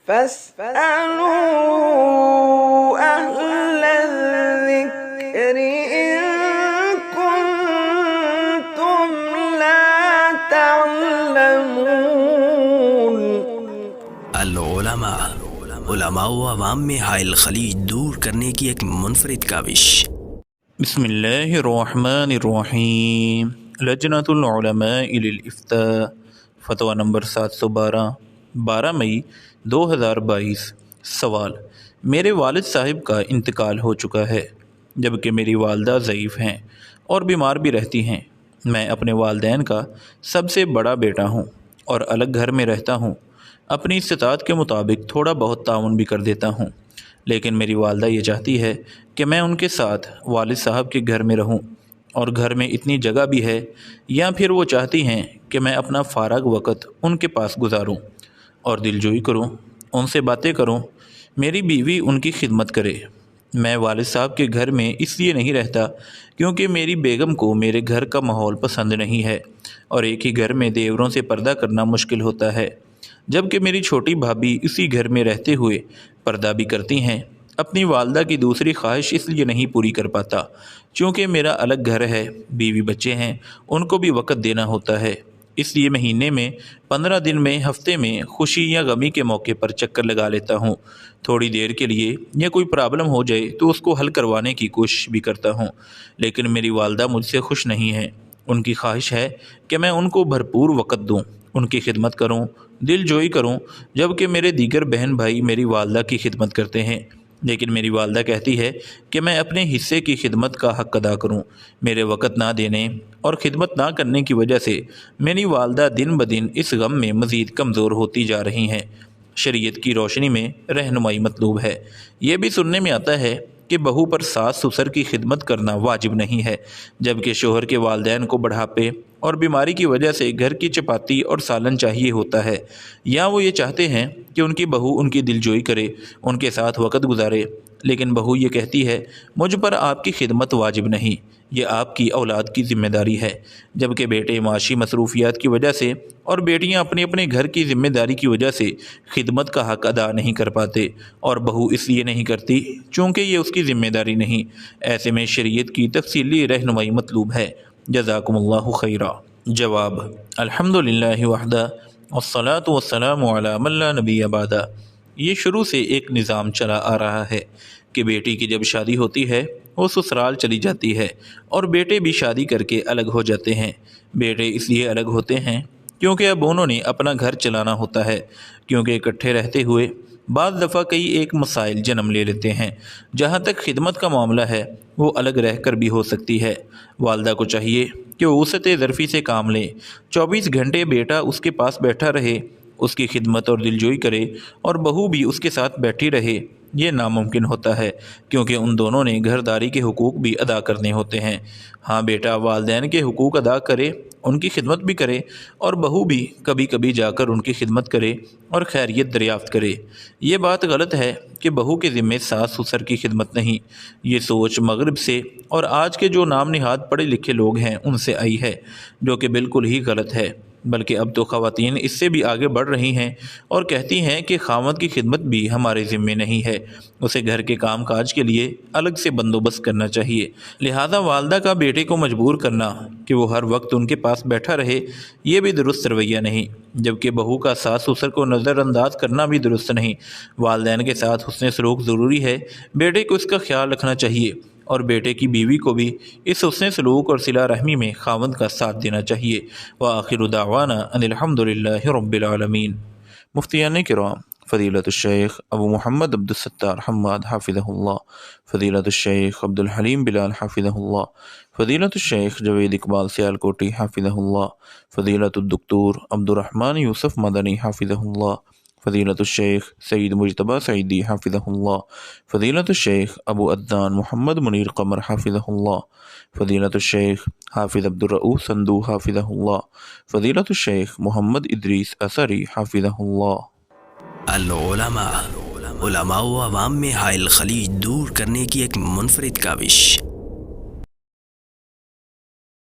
فاسألوا أهل الذكر إن كنتم لا تعلمون۔ علماء و عوام میں حائل خلیج دور کرنے کی ایک منفرد کاوش۔ بسم اللہ الرحمن الرحیم۔ لجنۃ العلماء للافتاء، فتویٰ نمبر 712، 12 مئی 2022۔ سوال: میرے والد صاحب کا انتقال ہو چکا ہے، جبکہ میری والدہ ضعیف ہیں اور بیمار بھی رہتی ہیں۔ میں اپنے والدین کا سب سے بڑا بیٹا ہوں اور الگ گھر میں رہتا ہوں۔ اپنی استطاعت کے مطابق تھوڑا بہت تعاون بھی کر دیتا ہوں، لیکن میری والدہ یہ چاہتی ہے کہ میں ان کے ساتھ والد صاحب کے گھر میں رہوں، اور گھر میں اتنی جگہ بھی ہے، یا پھر وہ چاہتی ہیں کہ میں اپنا فارغ وقت ان کے پاس گزاروں اور دلجوئی کروں، ان سے باتیں کروں، میری بیوی ان کی خدمت کرے۔ میں والد صاحب کے گھر میں اس لیے نہیں رہتا کیونکہ میری بیگم کو میرے گھر کا ماحول پسند نہیں ہے، اور ایک ہی گھر میں دیوروں سے پردہ کرنا مشکل ہوتا ہے، جبکہ میری چھوٹی بھابھی اسی گھر میں رہتے ہوئے پردہ بھی کرتی ہیں۔ اپنی والدہ کی دوسری خواہش اس لیے نہیں پوری کر پاتا چونکہ میرا الگ گھر ہے، بیوی بچے ہیں، ان کو بھی وقت دینا ہوتا ہے۔ اس لیے مہینے میں 15 دن میں، ہفتے میں خوشی یا غمی کے موقع پر چکر لگا لیتا ہوں، تھوڑی دیر کے لیے، یا کوئی پرابلم ہو جائے تو اس کو حل کروانے کی کوشش بھی کرتا ہوں۔ لیکن میری والدہ مجھ سے خوش نہیں ہے۔ ان کی خواہش ہے کہ میں ان کو بھرپور وقت دوں، ان کی خدمت کروں، دل جوئی کروں، جبکہ میرے دیگر بہن بھائی میری والدہ کی خدمت کرتے ہیں، لیکن میری والدہ کہتی ہے کہ میں اپنے حصے کی خدمت کا حق ادا کروں۔ میرے وقت نہ دینے اور خدمت نہ کرنے کی وجہ سے میری والدہ دن بدن اس غم میں مزید کمزور ہوتی جا رہی ہیں۔ شریعت کی روشنی میں رہنمائی مطلوب ہے۔ یہ بھی سننے میں آتا ہے کہ بہو پر ساس سسر کی خدمت کرنا واجب نہیں ہے، جبکہ شوہر کے والدین کو بڑھاپے اور بیماری کی وجہ سے گھر کی چپاتی اور سالن چاہیے ہوتا ہے، یا وہ یہ چاہتے ہیں کہ ان کی بہو ان کی دلجوئی کرے، ان کے ساتھ وقت گزارے، لیکن بہو یہ کہتی ہے مجھ پر آپ کی خدمت واجب نہیں، یہ آپ کی اولاد کی ذمہ داری ہے، جبکہ بیٹے معاشی مصروفیات کی وجہ سے اور بیٹیاں اپنے اپنے گھر کی ذمہ داری کی وجہ سے خدمت کا حق ادا نہیں کر پاتے، اور بہو اس لیے نہیں کرتی چونکہ یہ اس کی ذمہ داری نہیں۔ ایسے میں شریعت کی تفصیلی رہنمائی مطلوب ہے۔ جزاکم اللہ خیرا۔ جواب: الحمدللہ وحدہ والصلاة والسلام علی من لا نبی بعدہ۔ یہ شروع سے ایک نظام چلا آ رہا ہے کہ بیٹی کی جب شادی ہوتی ہے وہ سسرال چلی جاتی ہے، اور بیٹے بھی شادی کر کے الگ ہو جاتے ہیں۔ بیٹے اس لیے الگ ہوتے ہیں کیونکہ اب انہوں نے اپنا گھر چلانا ہوتا ہے، کیونکہ اکٹھے رہتے ہوئے بعض دفعہ کئی ایک مسائل جنم لے لیتے ہیں۔ جہاں تک خدمت کا معاملہ ہے وہ الگ رہ کر بھی ہو سکتی ہے۔ والدہ کو چاہیے کہ وہ وسعت ظرفی سے کام لیں، 24 گھنٹے بیٹا اس کے پاس بیٹھا رہے، اس کی خدمت اور دلجوئی کرے، اور بہو بھی اس کے ساتھ بیٹھی رہے۔ یہ ناممکن ہوتا ہے کیونکہ ان دونوں نے گھرداری کے حقوق بھی ادا کرنے ہوتے ہیں۔ ہاں، بیٹا والدین کے حقوق ادا کرے، ان کی خدمت بھی کرے، اور بہو بھی کبھی کبھی جا کر ان کی خدمت کرے اور خیریت دریافت کرے۔ یہ بات غلط ہے کہ بہو کے ذمے ساس سسر کی خدمت نہیں۔ یہ سوچ مغرب سے اور آج کے جو نام نہاد پڑھے لکھے لوگ ہیں ان سے آئی ہے، جو کہ بالکل ہی غلط ہے۔ بلکہ اب تو خواتین اس سے بھی آگے بڑھ رہی ہیں اور کہتی ہیں کہ خاوند کی خدمت بھی ہمارے ذمے نہیں ہے، اسے گھر کے کام کاج کے لیے الگ سے بندوبست کرنا چاہیے۔ لہذا والدہ کا بیٹے کو مجبور کرنا کہ وہ ہر وقت ان کے پاس بیٹھا رہے، یہ بھی درست رویہ نہیں، جبکہ بہو کا ساس سسر کو نظر انداز کرنا بھی درست نہیں۔ والدین کے ساتھ حسن سلوک ضروری ہے، بیٹے کو اس کا خیال رکھنا چاہیے، اور بیٹے کی بیوی کو بھی اس حسن سلوک اور صلہ رحمی میں خاوند کا ساتھ دینا چاہیے۔ وآخر دعوانا ان الحمدللہ رب العالمین۔ مفتیان کرام فضیلت الشیخ ابو محمد عبد الستار حماد حافظہ اللہ، فضیلت الشیخ عبد الحلیم بلال حافظہ اللہ، فضیلت الشیخ جوید اقبال سیالکوٹی حافظہ اللہ، فضیلت الدکتور عبد الرحمن یوسف مدنی حافظہ اللہ، فضیلت الشیخ سید مجتبی سعیدی حافظہ اللہ، فضیلت الشیخ ابو عدنان محمد منیر قمر حافظہ اللہ، فضیلت الشیخ حافظ عبد الرؤوف صندوق حافظہ اللہ، فضیلت الشیخ محمد ادریس اثری حافظہ اللہ۔ علماء و عوام میں حائل خلیج دور کرنے کی ایک منفرد کاوش۔